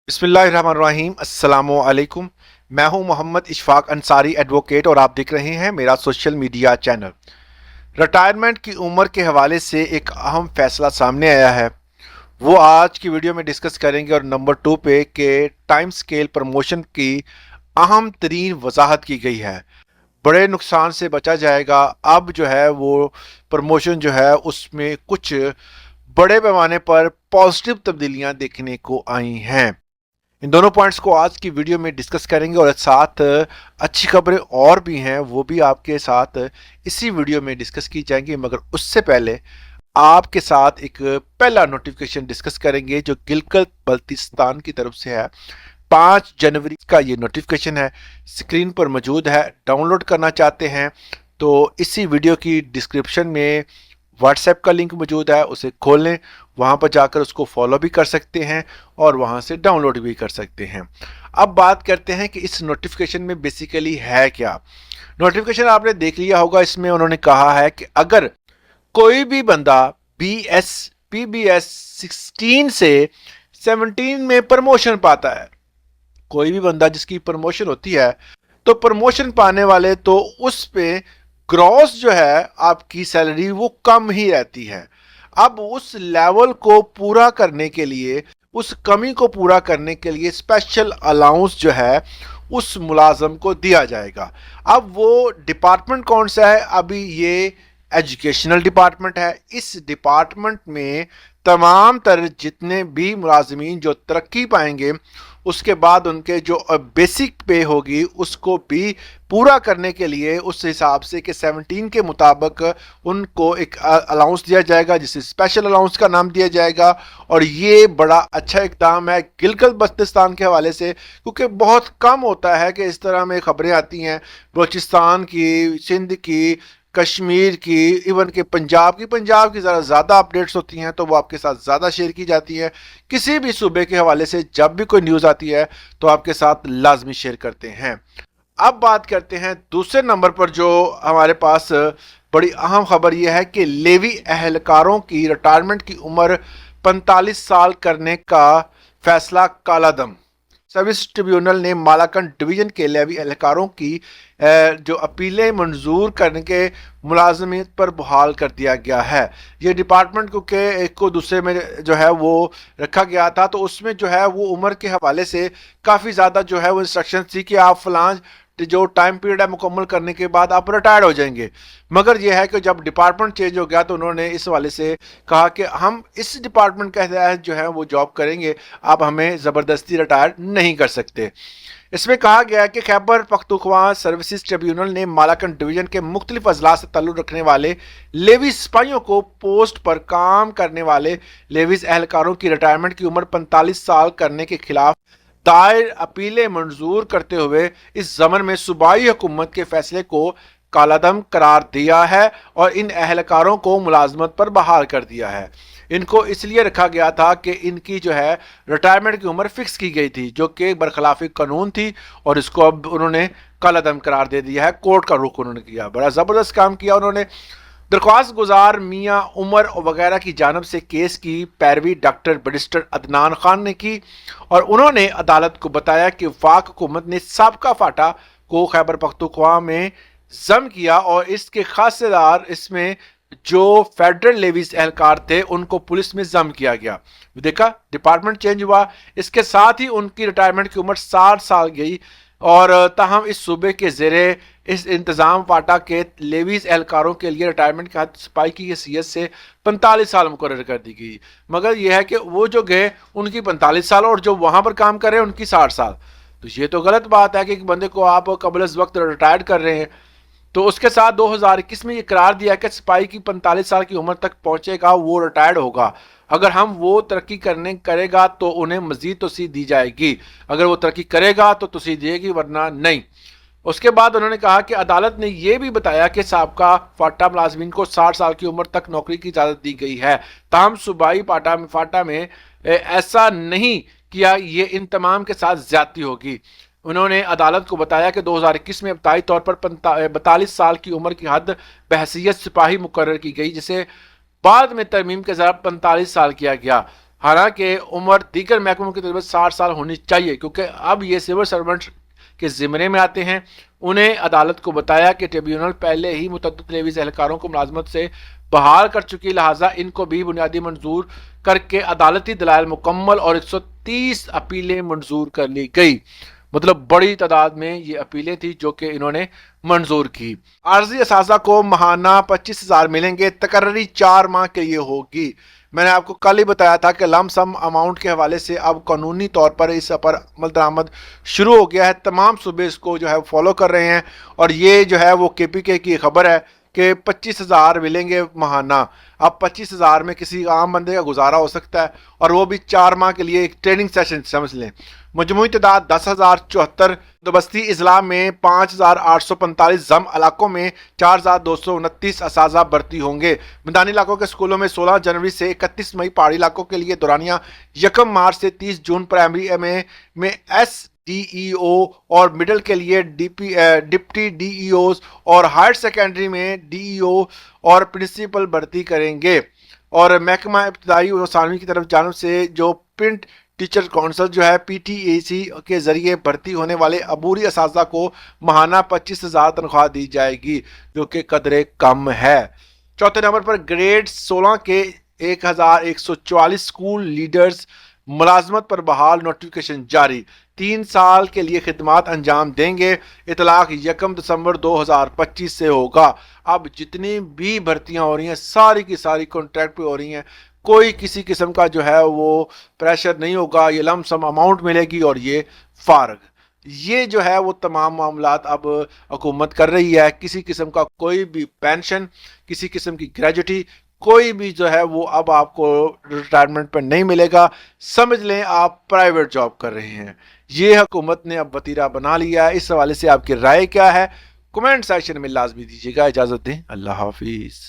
बिस्मिल्लाहिर्रहमानिर्रहीम। अस्सलाम वालेकुम। मैं हूं मोहम्मद इशफाक अंसारी एडवोकेट और आप देख रहे हैं मेरा सोशल मीडिया चैनल। रिटायरमेंट की उम्र के हवाले से एक अहम फैसला सामने आया है, वो आज की वीडियो में डिस्कस करेंगे। और नंबर 2 पे के टाइम स्केल प्रमोशन की अहम तरीन वजाहत की गई है। बड़े नुकसान से बचा जाएगा। अब जो है वो प्रमोशन जो है उसमें कुछ बड़े पैमाने पर पॉजिटिव तब्दीलियां देखने को आई हैं। इन दोनों पॉइंट्स को आज की वीडियो में डिस्कस करेंगे और साथ अच्छी खबरें और भी हैं, वो भी आपके साथ इसी वीडियो में डिस्कस की जाएंगी। मगर उससे पहले आपके साथ एक पहला नोटिफिकेशन डिस्कस करेंगे जो गिलगित बल्तिस्तान की तरफ से है। 5 जनवरी का ये नोटिफिकेशन है, स्क्रीन पर मौजूद है। डाउनलोड करना चाहते हैं तो इसी वीडियो की डिस्क्रिप्शन में व्हाट्सएप का लिंक मौजूद है, उसे खोल लें। वहाँ पर जाकर उसको फॉलो भी कर सकते हैं और वहाँ से डाउनलोड भी कर सकते हैं। अब बात करते हैं कि इस नोटिफिकेशन में बेसिकली है क्या। नोटिफिकेशन आपने देख लिया होगा, इसमें उन्होंने कहा है कि अगर कोई भी बंदा पीबीएस 16 से 17 में प्रमोशन पाता है, कोई भी बंदा जिसकी प्रमोशन होती है, तो प्रमोशन पाने वाले तो उस पे ग्रॉस जो है आपकी सैलरी वो कम ही रहती है। अब उस लेवल को पूरा करने के लिए, उस कमी को पूरा करने के लिए स्पेशल अलाउंस जो है उस मुलाजम को दिया जाएगा। अब वो डिपार्टमेंट कौन सा है? अभी ये एजुकेशनल डिपार्टमेंट है। इस डिपार्टमेंट में तमाम तर जितने भी मुलाजमीन जो तरक्की पाएंगे, उसके बाद उनके जो बेसिक पे होगी उसको भी पूरा करने के लिए उस हिसाब से कि 17 के मुताबिक उनको एक अलाउंस दिया जाएगा, जिसे स्पेशल अलाउंस का नाम दिया जाएगा। और ये बड़ा अच्छा इकदाम है गिलगित बल्तिस्तान के हवाले से, क्योंकि बहुत कम होता है कि इस तरह में खबरें आती हैं बलूचिस्तान की, सिंध की, कश्मीर की, इवन के पंजाब की ज़रा ज़्यादा अपडेट्स होती हैं तो वो आपके साथ ज़्यादा शेयर की जाती है। किसी भी सूबे के हवाले से जब भी कोई न्यूज़ आती है तो आपके साथ लाजमी शेयर करते हैं। अब बात करते हैं दूसरे नंबर पर जो हमारे पास बड़ी अहम खबर यह है कि लेवी एहलकारों की रिटायरमेंट की उम्र 45 साल करने का फैसला कालादम। सर्विस ट्रिब्यूनल ने मालाकंड डिवीजन के लेवी एहलकारों की जो अपीलें मंजूर करने के मुलाजमत पर बहाल कर दिया गया है। ये डिपार्टमेंट क्योंकि एक को दूसरे में जो है वो रखा गया था, तो उसमें जो है वो उम्र के हवाले से काफ़ी ज़्यादा जो है वो इंस्ट्रक्शन थी कि आप फलां जो टाइम पीरियड है मुकम्मल करने के बाद आप रिटायर्ड हो जाएंगे। मगर यह है कि जब डिपार्टमेंट चेंज हो गया तो उन्होंने इस वाले से कहा कि हम इस डिपार्टमेंट के तहत जो है वो जॉब करेंगे, आप हमें ज़बरदस्ती रिटायर नहीं कर सकते। इसमें कहा गया कि खैबर पख्तूनख्वा सर्विसेज ट्रिब्यूनल ने मालाकंड डिवीजन के मुख्तलिफ अजला से ताल्लुक़ रखने वाले लेवी सिपाहियों को पोस्ट पर काम करने वाले लेवीज एहलकारों की रिटायरमेंट की उम्र 45 साल करने के खिलाफ दायर अपीलें मंजूर करते हुए इस जमन में सूबाई हुकूमत के फैसले को कालादम करार दिया है और इन एहलकारों को मुलाजमत पर बहाल कर दिया है। इनको इसलिए रखा गया था कि इनकी जो है रिटायरमेंट की उम्र फिक्स की गई थी, जो कि बरखिलाफ़ी कानून थी, और इसको अब उन्होंने कालादम करार दे दिया है। कोर्ट का रुख उन्होंने किया, बड़ा ज़बरदस्त काम किया उन्होंने। दरख्वास्त गुजार मियाँ उमर वगैरह की जानब से केस की पैरवी डॉक्टर बैरिस्टर अदनान खान ने की और उन्होंने अदालत को बताया कि वफाक हुकूमत ने साबका फाटा को खैबर पख्तूनख्वा में जम किया और इसके खासेदार इसमें जो फेडरल लेवीज एहलकार थे उनको पुलिस में जम किया गया। देखा, डिपार्टमेंट चेंज हुआ, इसके साथ ही उनकी रिटायरमेंट की उम्र 60 साल गई। और ताहम इस सूबे के ज़ेरे इस इंतज़ाम फाटा के लेवीज एहलकारों के लिए रिटायरमेंट के हद सिपाही की हैसियत से 45 साल मुकर्रर कर दी गई। मगर यह है कि वो जो गए उनकी 45 साल और जो वहाँ पर काम कर रहे हैं उनकी 60 साल। तो ये तो गलत बात है कि एक बंदे को आप कबल वक्त रिटायर्ड कर रहे हैं। तो उसके साथ 2021 में ये करार दिया कि सिपाही की 45 साल की उम्र तक पहुंचेगा वो रिटायर्ड होगा। अगर हम वो तरक्की करेगा तो उन्हें मजीद तोसी दी जाएगी, अगर वो तरक्की करेगा तो तोसी देगी, वरना नहीं। उसके बाद उन्होंने कहा कि अदालत ने यह भी बताया कि साबका फाटा मुलाजमीन को 60 साल की उम्र तक नौकरी की इजाज़त दी गई है। ताहम सूबाई फाटा में ऐसा नहीं किया, ये इन तमाम के साथ ज्यादती होगी। उन्होंने अदालत को बताया कि 2021 में इब्तदाई तौर पर 42 साल की उम्र की हद बहसीयत सिपाही मुकर्रर की गई, जिसे बाद में तरमीम के ज़रिए 45 साल किया गया। हालांकि उम्र दीगर महकमों की तजर्बे 60 साल होनी चाहिए, क्योंकि अब ये सिविल सर्वेंट के ज़िम्मे में आते हैं। उन्हें अदालत को बताया कि ट्रिब्यूनल पहले ही मुतअद्दिद लेवीज़ एहलकारों को मुलाजमत से बहाल कर चुकी, लिहाजा इनको भी बुनियादी मंजूर करके अदालती दलाइल मुकम्मल और 130 अपीलें मंजूर कर ली गई। मतलब बड़ी तादाद में ये अपीलें थी जो कि इन्होंने मंजूर की। आर्जी असाजा को माहाना 25,000 मिलेंगे, तकर्री 4 माह के लिए होगी। मैंने आपको कल ही बताया था कि लमसम अमाउंट के हवाले से अब कानूनी तौर पर इस पर अमल दरामद शुरू हो गया है। तमाम सूबे इसको जो है फॉलो कर रहे हैं, और ये जो है वो KPK की खबर है कि 25,000 मिलेंगे माहाना। अब 25,000 में किसी आम बंदे का गुजारा हो सकता है, और वो भी 4 माह के लिए एक ट्रेनिंग सेशन समझ लें। मजमूई तादाद 10,074, बस्ती अजला में 5,845, जम इलाकों में 4,229 असाजा भर्ती होंगे। मैदानी इलाकों के स्कूलों में 16 जनवरी से 31 मई, पहाड़ी इलाकों के लिए दौरानिया 1 मार्च से 30 जून, प्राइमरी में SDEO और मिडिल के लिए डिप्टी DEOs और हायर सेकेंडरी में DEO और प्रिंसिपल भर्ती करेंगे। और महकमा इब्तदाई और सानवी की तरफ जानब से जो प्रिंट टीचर काउंसिल जो है PTAC के जरिए भर्ती होने वाले अबूरी असातिज़ा को माहाना 25,000 तनख्वाह दी जाएगी, जो कि कदरे कम है। चौथे नंबर पर ग्रेड 16 के 1,144 स्कूल लीडर्स मुलाजमत पर बहाल, नोटिफिकेशन जारी। 3 साल के लिए खिदमात अंजाम देंगे। इतलाक 1 दिसंबर 2025 से होगा। अब जितनी भी भर्तियां हो रही हैं सारी की सारी कॉन्ट्रैक्ट पे हो रही हैं, कोई किसी किस्म का जो है वो प्रेशर नहीं होगा। ये लमसम अमाउंट मिलेगी और ये फारग। ये जो है वो तमाम मामलात अब हुकूमत कर रही है। किसी किस्म का कोई भी पेंशन, किसी किस्म की ग्रेजुटी, कोई भी जो है वो अब आपको रिटायरमेंट पर नहीं मिलेगा। समझ लें आप प्राइवेट जॉब कर रहे हैं। ये हुकूमत ने अब वतीरा बना लिया है। इस हवाले से आपकी राय क्या है? कमेंट सेक्शन में लाजमी दीजिएगा। इजाज़त दें, अल्लाह हाफिज़।